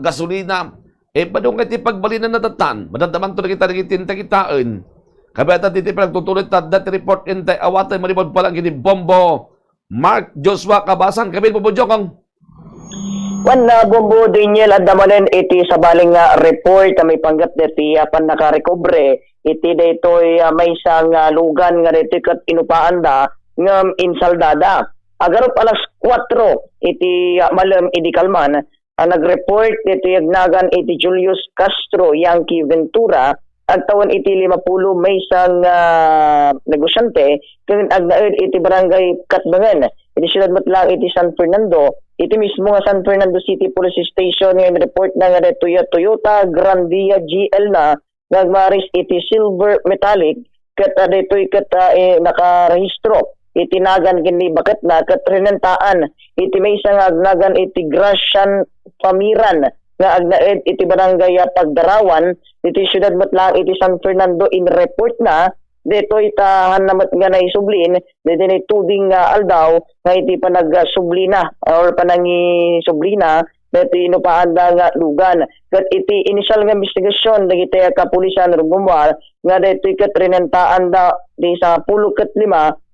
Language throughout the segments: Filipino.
gasolina. Padung kay ti pagbali na natatan, madadamang to kita nagitinta kitaan. Kabata titi pinagtutuloy dati report intay awatan malibod pa lang kini Bombo Mark Joshua Kabasan. Kabil po Jokong. Wan na Bombo Daniel at damanen iti sa baling report na may panggap deti pan nakarekobre iti daytoy may isang lugan nga deti ket inupaan da ngam insaldada. Agarop alas 4 iti malam idi kalman nag-report iti agnagan iti Julius Castro Yankee Ventura at tawon iti 50 may isang negosyante kung agnaed iti barangay Katbangan iti siyudad matlang iti San Fernando. Iti mismo nga San Fernando City Police Station ngayon report na nga Toyota Grandia GL na nagmaris iti silver metallic ket daytoy ket nakarehistro itinagan kini bakit na ket renentaan iti may isang agnagan iti Gracian Pamiran nga agnaed iti barangay Pagdarawan iti siyudad matlang iti San Fernando in report na dito itahan namat nga na isublin dito ni tuding aldaw nga iti panagsublina or panangi sublina dito inupaanda nga lugan kat iti initial nga investigasyon dagiti kapulisan Rugumwar nga dito ket renentaan da di sa 15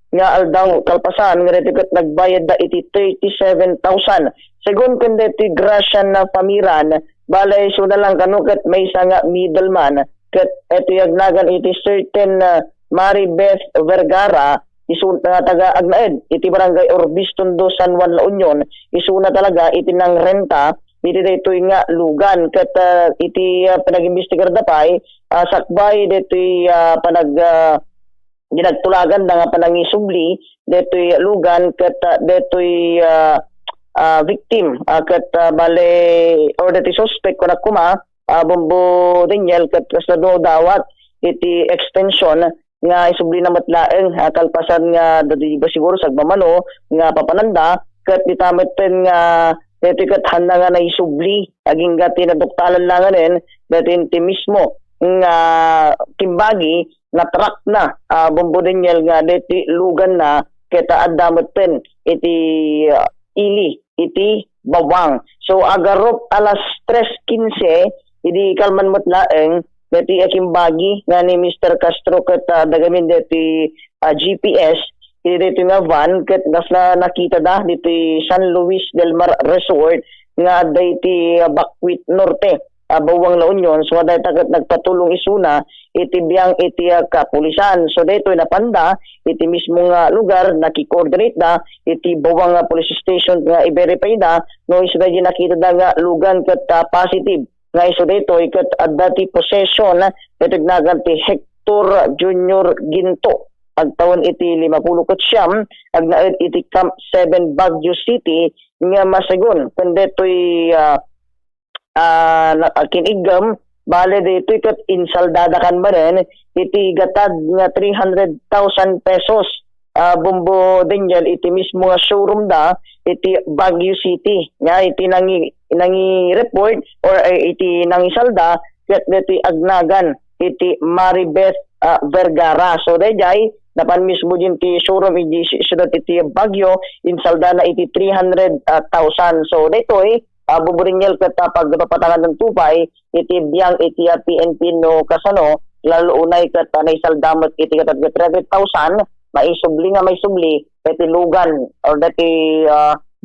nga aldaw kalpasan nga dito ket nagbayad da iti 37,000 segun kun dito Gracian na Pamiran balay so na lang kanu ket may isa nga middleman ket ito yagnagan iti certain Maribeth Vergara isuna nga taga agnaed iti barangay Orbiston San Juan La Union isuna talaga iti nang renta iti daytoy nga lugan ket iti panag-imbestigar dapay sakbay daytoy ginagtulagan da nga panangisubli daytoy lugan ket daytoy victim ket bale or daytoy suspect kuna kuma Bombo Daniel ket kasado dawat iti extension nga isubli na matlaeng kalpasan nga dadi ba siguro sagmamano nga papananda ket ditametten nga etiket handa nga na isubli aging gati na doktalan langanen datin ti mismo nga timbagi na truck na Bombo Daniel nga deti lugan na keta addametten iti ili iti bawang so agarop alas 3:15 idi kalman matlaeng dati akimbagi nga ni Mr. Castro ket dagamin dati GPS dito nga van ket nasla nakita da dito San Luis del Mar Resort nga dati Bakwit Norte Bawang La Union so dahil tagat nagpatulong isuna iti biyang iti kapulisan so dito napanda iti mismo nga lugar nakikoordinate da iti Bawang Police Station nga i-verify da no isda nakita da nga lugan ket positive nga iso dito ikat dati possession itagnagan ti Hector Junior Ginto agtawon iti 50 siyam agnaed iti Camp 7 Baguio City nga masagon kun detoy kinigam bale dito ikat insaldada kan ba rin iti gatad nga 300,000 pesos Bombo Daniel iti mismo nga showroom da iti Baguio City nga iti nangi report or iti nangisalda ket deti agnagan iti Maribeth Vergara so dayjay napan mismo din ti showroom iti siyudad iti Baguio insalda na iti 300,000 so daytoy Bumburingel ket pagpapatangan ng tupay iti biyang iti PNP no kasano lalo unay ket naisaldamot iti ket 300,000 maisubli nga maisubli iti lugan or dati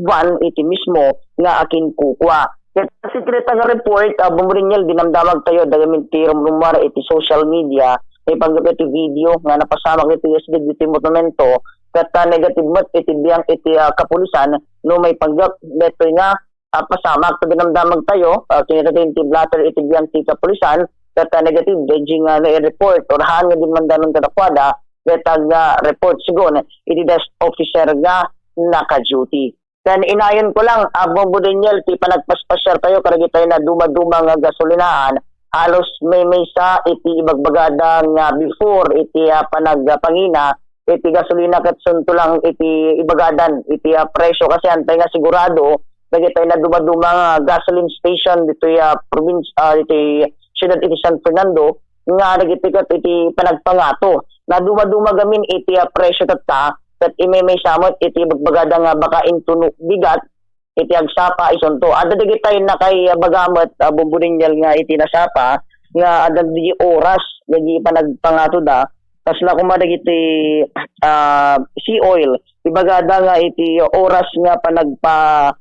van iti mismo nga akin kukwa. Kasi kita nga report, Bumringel, dinamdamag tayo dagamin ti rumumara iti social media may panggap iti video nga napasamak iti SBD iti monumento kata negative mat iti biyang iti kapulisan no may panggap detoy nga pasamak to dinamdamag tayo kinita iti blatter iti biyang iti kapulisan kata negative daging nga na-report or haan nga din mandanon kadakwada detag report sigon iti desk officer nga naka-duty. Then inayon ko lang, Bombo Daniel, ti panagpaspasyar tayo karagi tayo na duma-duma nga gasolinahan, halos may sa iti ibagbagada nga before iti panagpangina, iti gasolina kat sunto lang iti ibagadan, iti presyo kasi antay nga sigurado, karagi tayo na duma-duma nga gasoline station dito province, iti siyudad iti San Fernando, nga nagitikat iti panagpangato na duma-duma gamin iti presyo tatta kat may samot iti bagbagada nga baka intuno bigat iti agsapa isunto. Ada di kita na kay bagamat bumburinjal nga iti nasapa nga ada di oras dagi panagpangato da kasla kumadag iti sea oil ibagada nga iti oras nga panagpa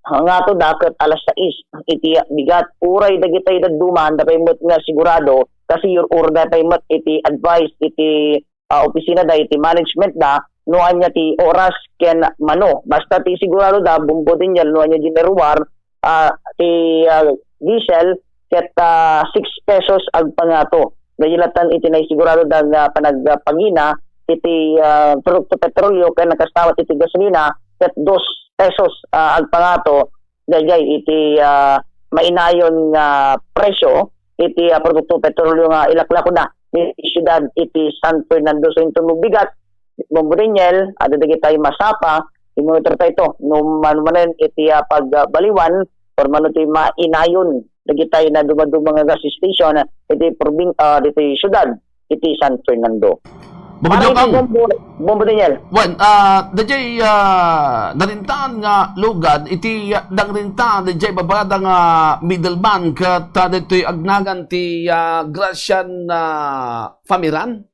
ngato daket alas 6 iti bigat uray dagitay dadduman da paymot nga sigurado kasi your order paymot iti advice iti opisina da iti management da nuan niya ti oras ken mano basta ti sigurado da bumbo din yan nuan niya gineruar ti diesel ket 6 pesos ag pangato dayilatan iti nay sigurado da panagpangina iti produkto petrolyo ken nakastawat iti gasolina ket 2 pesos ag pangato dayay iti mainayon nga presyo iti produkto petrolyo nga ilaklako na iti syudad iti San Fernando so ito bigat Bomborinyel, ada dagi tayo masapa, imonitor tayo ito. No manumanan iti pagbaliwan, or manu tayo mainayon, dagi tayo na dumadumang gas station, iti syudad, iti San Fernando. Babadyo Bomborinyel. Wan, dajay narintaan nga lugan, iti nagrintaan, dajay babada nga middleman, kat dito'y agnagan ti Gracian Famiran?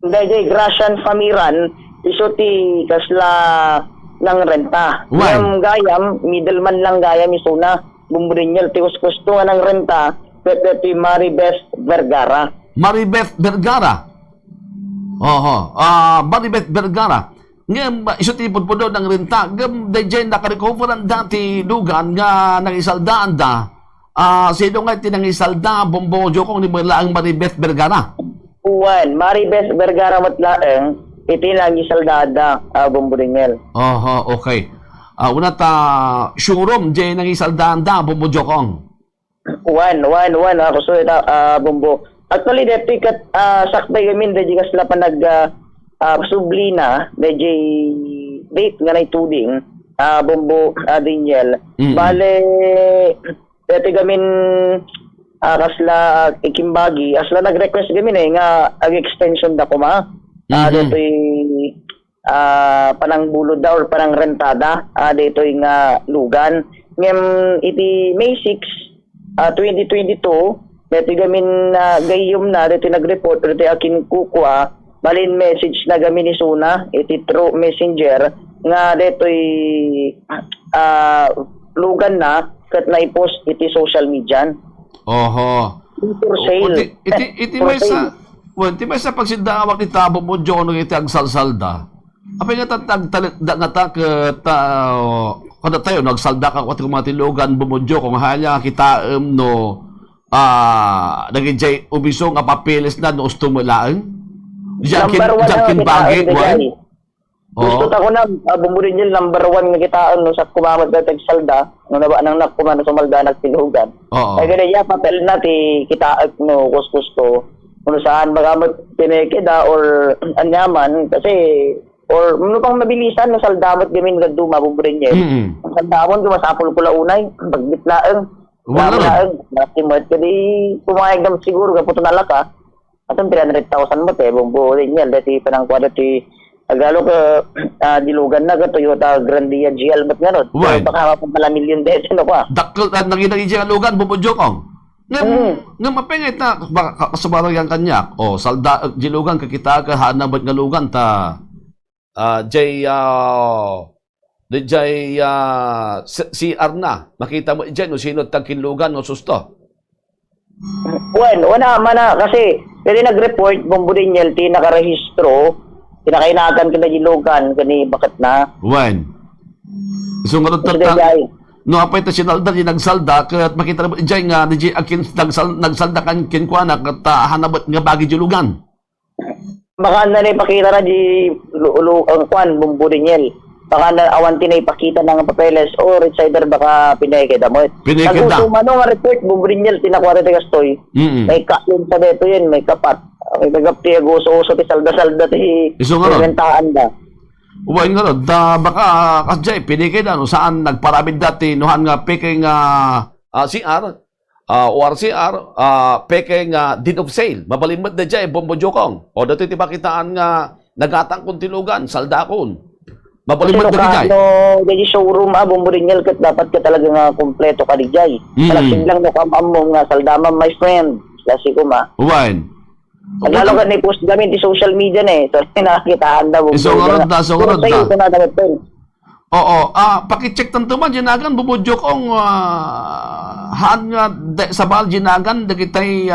Dahil Gracian Famiran, iso ti kasla ng renta. Why? Yung gayam, middleman lang gayam isuna. Bumbrinyal, ti gusto nga ng renta, pwede ti Maribeth Vergara. Maribeth Vergara. Oho. Maribeth Vergara. Ngayon, iso ti pudpudo ng renta. Ngayon, dahil nakarecover ang dati lugan nga nangisaldaan da. Sino nga tinangisalda, bombojo kung ni ang Maribeth Vergara? Uwan, Maribeth Vergara matlaeng, iti lang isaldada, Bumburingel. Oho, okay. Una syurom, dyan nangisaldaan da, bombojo kong. Uwan, ako so ita, Bumbo. Actually, dati kat sakbay kami, dati kasla pa sublina, dati date nga na ituding, Bumbo, Daniel. Bale, dati gamin, kasla ikimbagi asla nag-request kami nga ag-extension da kuma dito'y panang bulod da or panang rentada dito'y nga lugan ngem iti May 6 2022 dito'y gamin gayom na dito'y nag-report dito'y akin kukwa balin message na gamin ni Suna iti through messenger nga dito'y lugan na kat na i-post iti social media. Oho. For sale. Iti may sa pagsidawak ni Tabo mo John ng iti agsalsalda. Apay nga tatagtalit nga taket kada tayo nagsalda ka ko mga tilugan bumudyo kung hanya kita no nagijay ubiso nga papeles na no ustumulaang. Jakin bagay wan. Gusto ko na Bumburingel number 1 nga kitaan no sa kumamat na tagsalda no naba nang nakuman sa malda nagtilugan. Ay gani ya papel na ti kita no gusto kung saan magamit pinekida or anyaman kasi or ano pang mabilisan no saldamot gamin gaduma Bumburingel. Saldamon gumasapol ko launay pagbitlaeng. Wala timot kadi pumayag dam siguro ga puto nalaka. Atong 300,000 mo te Bumburingel dati panang kwada ti agalo ka dilugan na ka Toyota Grandia GL ba't nga nun? Baka mapapala milyon beses no ka. Dakil at naging dilugan bumudyo kong. Nga mapengit na kasabarang yang kanyak. O salda dilugan kakita ka hana ba't nga lugan ta CR na. Makita mo dyan o sino tagkinlugan o susto. Wala mana kasi pwede nag-report Bumburingel ti nakarehistro kinakainagan ka na dilugan kani bakit na when so nga no apay ta sinalda di nagsalda ket makita mo ijay nga di akin nagsalda kan kinkwana ket hanabot nga bagi dilugan baka na ni pakita na di ang kwan Bumburingel baka na awan tinay pakita ng papeles o residder baka pinay kay damot pinekeda mano nga report Bumburingel tinakwara ti kastoy may kayon sa deto yun may kapat may nagapti agoso-oso ti salda-salda ti rentaan da. Uway nga ron, baka kasjay, pinigay na, no, saan nagparabid dati, nuhan nga peking CR, or CR, peking deed of sale. Mabalimot na dyan, bombojokong. O dati tipakitaan nga, nagatang kong tilugan, saldakon. Mabulimat na dijay. Di showroom Bomborinyal kat dapat ka talaga nga kompleto ka dijay. Palagsin lang no kamam mo nga saldama my friend. Kasi ko ma. Uwan. Lalo ka ni post gamit di social media na eh. So nakikitaan na Isungarod na, isungarod na. Ito na dapat pen. Oo, paki-check tanto man jinagan bubudyo kong haan nga sa bal jinagan dagitay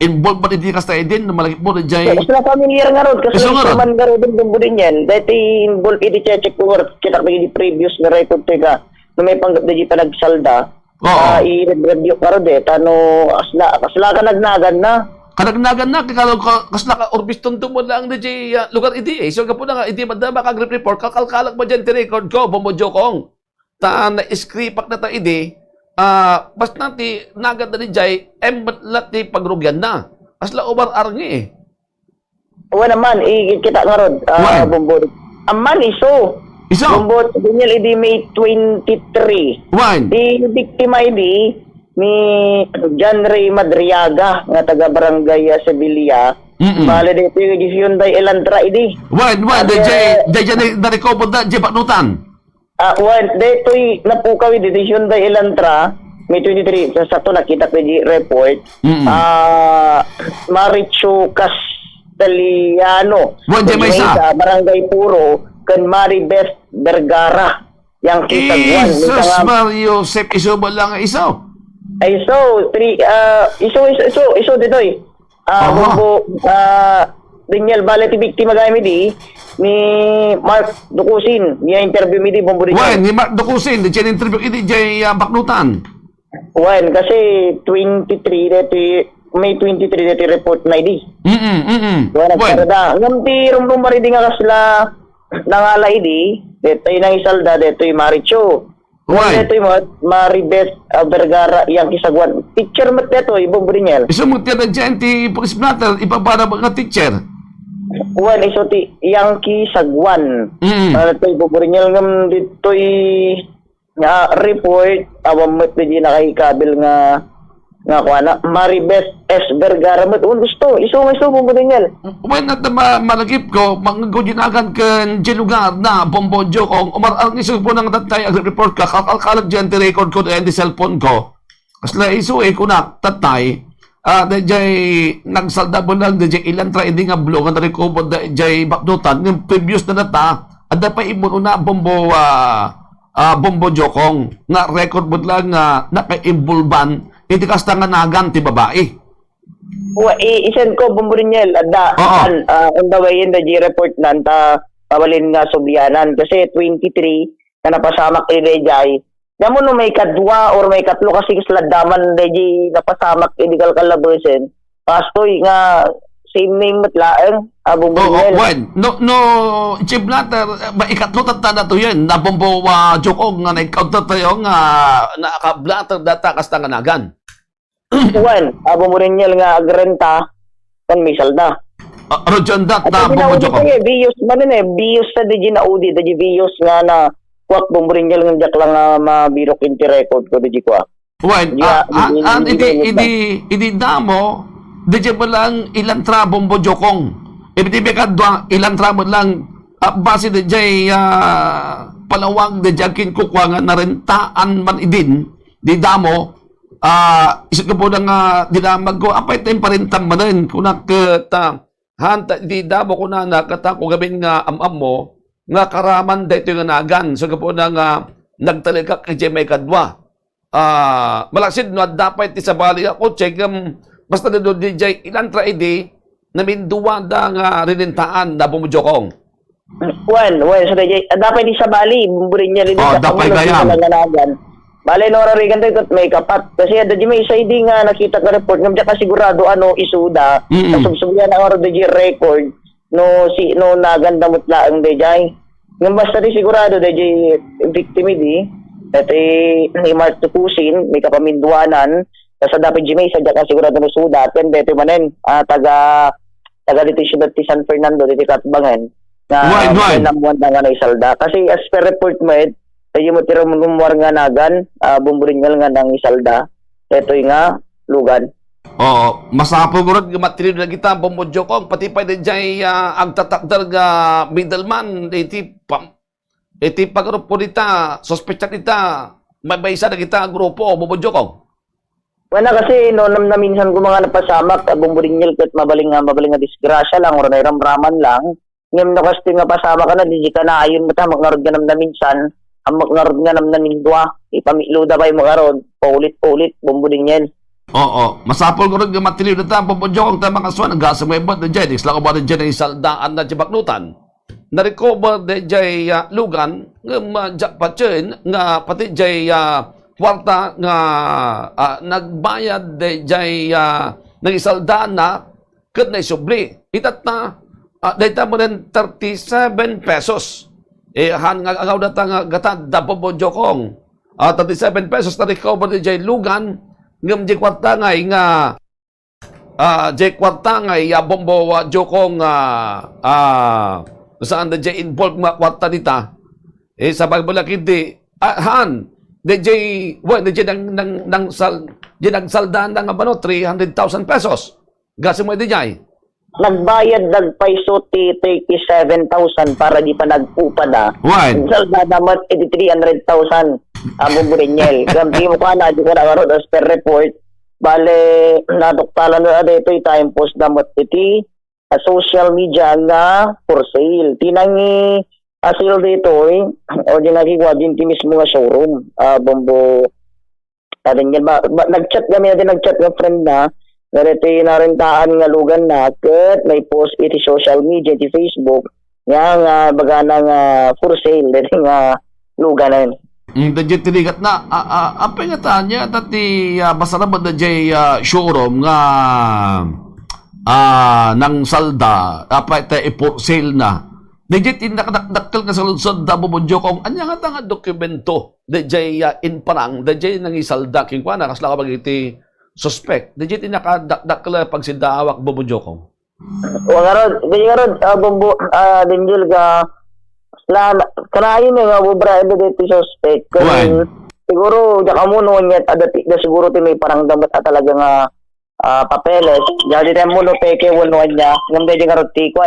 involved ba di kasta din na malagip mo di jay. Kasi na familiar nga ron kasi Iso nga ron. man nga ron din Bomborinyal. Dati involved i-check ko kita di previous nga record ka. No may panggap di pa nagsalda. Oo. I-review ka ron tano asla ka nagnagan na. Kanagnagan na, kikalo kasla ka orbiston mo lang na lugar idi eh. So kapo na nga, idi madama kag report, kakalkalak mo dyan ti-record ko, bumudyo kong. Ta na-scripak na ta idi, bas nanti nagad na ni jay, lat ti pagrugyan na. Asla ubar arngi eh. Wala naman, kita nga ron, Why? Bombor. Aman iso. Iso? Bombor, Bomborinyal idi May 23. Wan, Di biktima idi ni John Ray Madriaga nga taga barangay Sevilla. Bale dito yung Hyundai Elantra idi. wan, di jay na-recover na, jay baknutan. Dito napukaw idi Hyundai Elantra May 23 sa to nakita ko di report. Maricho Castellano. Wan, jay may isa. Sa barangay Puro kan Maribeth Vergara yang kitagwan. Jesus Mario, Sep, iso ba lang iso? Ay, so, iso dito eh. Bumbo, Daniel Bale, ti biktima gami di, ni Mark Dukusin, niya interview mi di, bumbo di. Wan, ni Mark Dukusin, di jay interview idi jay baknutan. Wan, kasi 23, dito, May 23, dito report na di. Wan, nagkarada. Ngam ti rumari di nga kasla, nangalay di, dito yung nangisalda, dito yung Maricho. Why? Ito yung Maribeth Vergara yang kisagwan. Teacher mat ito, ibong Bomborinyal. Iso mo tira dyan ti police blatter, ipabara ba nga teacher? Wan, iso ti yang kisagwan. Ito yung Bomborinyal ngam dito nga report, awam mat di nakahikabil nga kuana Maribeth S. Vergara mat. Gusto, iso Bomborinyal. When at malagip ko, mangguginagan kan dyan lugar na bombodyo kong umarang iso po nang tatay ang report ka, kakalkalag dyan ti record ko and the cellphone ko. Kasla iso kunak tatay, dajay nagsalda mo lang, dajay ilan tra hindi nga blog, ang recover dajay bakdutan, yung previous na nata, ada pa imun una bombodyo kong, nga record mo lang nga naka-involvan, hindi kasta nga nagan ti babae. Isen ko Bomborinyal ada on the way in the G-report nan ta pawalin nga subyanan kasi 23 na napasamak ni Dejay. Namo no may kadwa or may katlo kasi sladaman Dejay napasamak illegal kalabusen. Pastoy nga same name matlaeng Bomborinyal. No, Chief Blatter, ikatlo tata na to yan, na bombo jokog nga na-encounter tayo nga nakaka-blatter data kasta nga nagan. Wan, Bomborinyal nga agrenta kan may salda. Rodyon dat na bombo bombo jokog. Bios man bios sa DJ na udi, DJ bios nga na kwak Bomborinyal nga jak lang mabirok inti record ko DJ ko. Wan, idi damo, DJ mo lang ilang tra bombo jokong. Ibig kadwa ilang tra mo lang base DJ palawag DJ kinkukwa nga narentaan man idin, di damo. Isip ko po na nga dinamag ko, apay tayong parintam mo rin. Kung hanta, di damo ko na nakata ko gabing nga amam mo, nga karaman dito yung nagan. So po na nga nagtalikak kay Jemay Kadwa. Malaksid no, dapat ti sa bali ako, check basta na doon DJ, ilan tra idi, namin duwa da nga rinintaan na bumudjokong. Wan, so DJ, dapat di sa bali, bumburin niya rin. Dapat gayam. Bale, Nora Regan tayo may kapat. Kasi ada di may isa hindi nga nakita ka report. Nga ka sigurado isuda. Kasubsubyan ang oro di record. No naganda mutla ang dejay. Nga basta di sigurado di victim di. Dati ni Mark Tukusin, may kapaminduanan. Kasi dapat di may isa ka sigurado no suda. At dito manen, taga dito siya dati San Fernando, dito Katbangan. Na namuan na nga na isalda. Kasi as per report mo tayo mo tira mumumuar nga nagan, Bomborinyal nga nang isalda. Ito nga, lugan. Masapo ko rin, material na kita, bomodyo ko, pati pa din dyan, ang tatakdar nga middleman, iti, iti pagrupo nita, sospechak nita, may isa na kita grupo, bumudyokong. Wala kasi no na minsan ko mga napasamak bumburingil ket mabaling nga disgrasya lang or nairamraman lang. Ngem no kasi nga pasama ka na di ka na ayon mo ta magngarod ka nam na minsan, ang magngarod nga nam na mindwa, ipamilo da bay magngarod, paulit-ulit bumburingil. Oo, masapol ko rin nga matiliw na ta, bumudyokong ta mga aswan, nagasa mo ibot na dyan, isla ko ba na dyan ay saldaan na jibaknutan. Na-recover na dyan lugan, nga patsin, nga pati dyan kwarta nga nagbayad dyan nag-isaldaan na kat na isubli. Itat na data mo rin 37 pesos. Han nga agaw data nga gatad da bumudyokong. 37 pesos na recover na dyan lugan, ngam di kwarta nga bombo jokong saan na dyan involved mga kwarta nita sa bagbalak hindi han DJ nagsaldahan ng abano 300,000 pesos gasi mo DJ Nagbayad dag paiso ti 37,000 para di pa nagpupa na. why Salda naman 300,000 bumburingil. Gamti mo ka na di ka nakarod as per report. Bale naduktalan na dito time post damot iti social media nga for sale. Tinangi asil dito o di nagigwa din ti mismo nga showroom. Bombo adin yan ba nagchat kami na nagchat ng friend na narito narintaan nga lugan na ket may post iti social media iti Facebook nga baga nga for sale dito nga lugan na yun. Dadya tinigat na apay nga tanya dati basta naman dadya showroom nga nang salda apay ta for sale na dadya tinakdakdakkel nga sa lunsod da bumudyokong anya nga nga dokumento dadya inparang dadya nang isalda king kwa na kasla ka bagiti suspect dadya tinakdakdakkel pagsidawak bumudyokong Wangarod bumbu dinjil ga kanayin nga bubra dito suspect Why? siguro jaka mo no nyet adati da siguro ti may parang damat talaga nga papeles jadi tayo mo no peke wono nya ngam de nga roti ko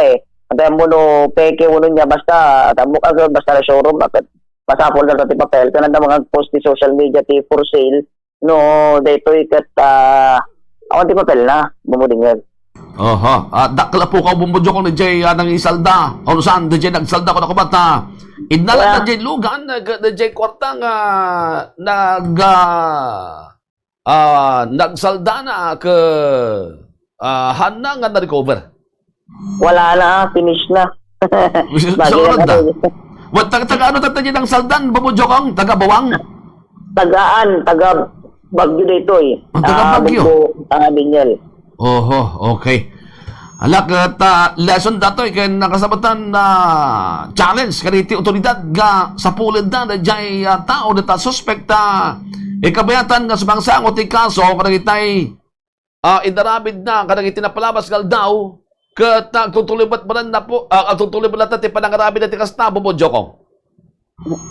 tayo mo no peke wono nya basta tamo ka basta na showroom bakit masapol na ti papel kanan da mga post ti social media ti for sale no dito ikat awan ti papel na bumudingel. Oho, dakla po ka bumudyokong na jay nang isalda. O saan na jay nagsalda ko na kubata. Inalat na jay lugan, na jay kwarta nga nagsalda na ke hana nga na-recover. Wala na, finish na. Sunod na. What taga ano tatanya ng saldan bumudyokong taga bawang? Taga Bagyo dito Taga Bagyo. Binyel. Oho, okay. Alak at lesson dato kay nakasabatan na challenge kaniti otoridad nga sa pulid na jay tao data suspekta ikabayatan nga subangsa ang oti kaso kanagitay idarabid na kanagiti na palabas gal daw ket tutulibat man na po tutulibat ti panangarabid na ti kasta bumudyokong.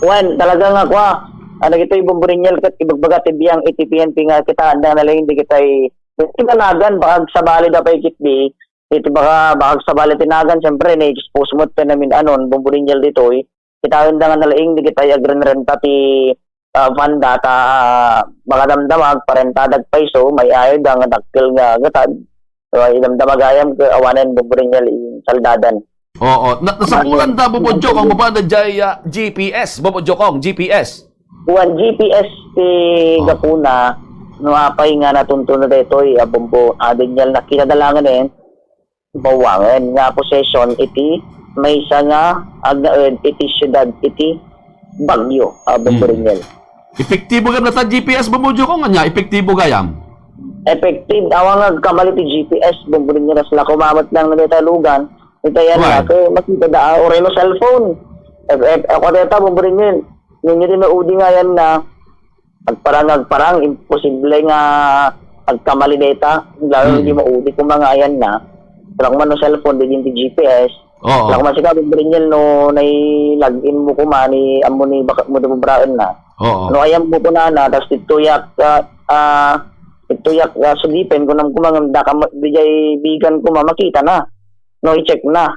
Wan talaga nga kwa ano gito'y bumburingel ket ibagbaga ti biyang PNP nga kita anda na lang hindi kita'y tinagan baka sa bali da pay kitbi ito baka sa bali tinagan syempre na expose mo pa namin anon bumburingel dito kita anda nga nalaing di kita'y agren renta ti van data baka damdamag parentadag paiso may ayo da nga dakkel nga gatad so damdamag ayam ke awanen bumburingel saldadan. Oo, nasapulan da bumudyokong mabanda jay GPS bumudyokong GPS. Kuan GPS ti Gapuna no apay nga natunto na dito abombo adinyal na kinadalangan bawangan nga possession iti may isa nga iti syudad iti Bagyo abombo rin Epektibo gam na ta GPS bumudyokong anya epektibo gayam. Effective awang kamali ti GPS bombo rin sila kumamat lang na dito lugan ito yan na kaya makita da oreno cellphone ako dito bombo rin yun din na udi nga yan na agparang imposible nga pagkamali data lalo hindi maudi kung mga ayan na lang man no cellphone din yung GPS lang man siya brinil no nay login mo kuma ni amo ni baka mo dubraan na no ayan mo ko na tas tituyak sulipen ko nang kumang daka dijay bigan ko makita na no i-check na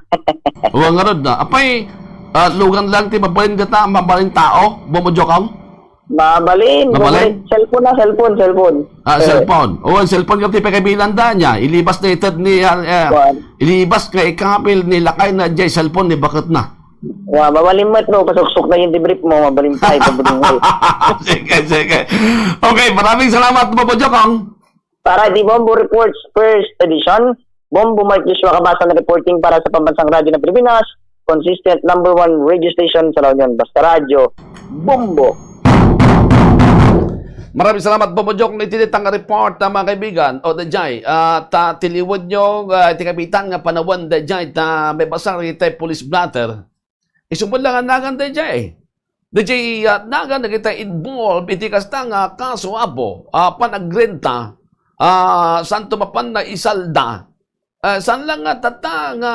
nga rod na apay lugan lang ti mabalin gata, mabalin tao, bumujokang? Mabalin. Mabalin? Cellphone na, cellphone. Cellphone. Cellphone kapti pagkabilan da niya. Ilibas na itad ni, ilibas ka ikapil ni lakay na dyan cellphone ni bakit na. Mabalin mo ito, pasuksok na yung debrief mo, mabalin tayo, pabuling mo. Sige. Okay, maraming salamat, bumujokang. Para di Bombo Reports First Edition, Bombo Mark Joshua Kabasan na reporting para sa Pambansang Radyo ng Pilipinas, consistent number 1 radio station sa La Union, Basta Radio, Bombo. Maraming salamat po Jok na itinitang report mga kaibigan. O dajay, tiliwad nyo, tikabitan nga panawan dajay, may basang ritay police blatter. Isubod lang ang nagan dajay. Dajay, nagan na kita involved, iti kasta nga kaso abo, panagrenta, saan tumapan na isalda. Saan lang nga tata nga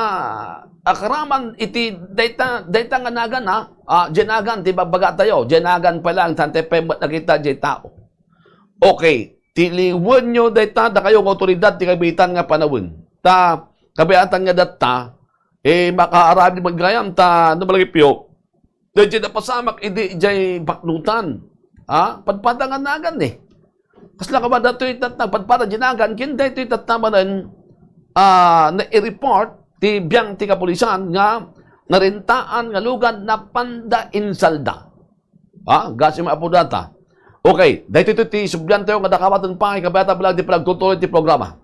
akaraman iti data nga nagan jenagan, tiba baga tayo, jenagan pa lang, tante pemot na kita jay tao. Okay, tiliwan nyo data da kayong otoridad ti kabitan nga panawin. Kabiatan nga data, makaarali magayam no malagipyo. Dahil na pasamak, idi jay baknutan. Padpadangan nagan Kasla ka ba dato'y padpada jinagan, kinday ito'y tatamanan na i-report ti biyang ti kapulisan nga narintaan nga lugan na panda insalda. Gasi maapudata. Okay, dahil ito ti subyante yung nga dakawatan pa, ikabata palang di palang tutuloy ti programa.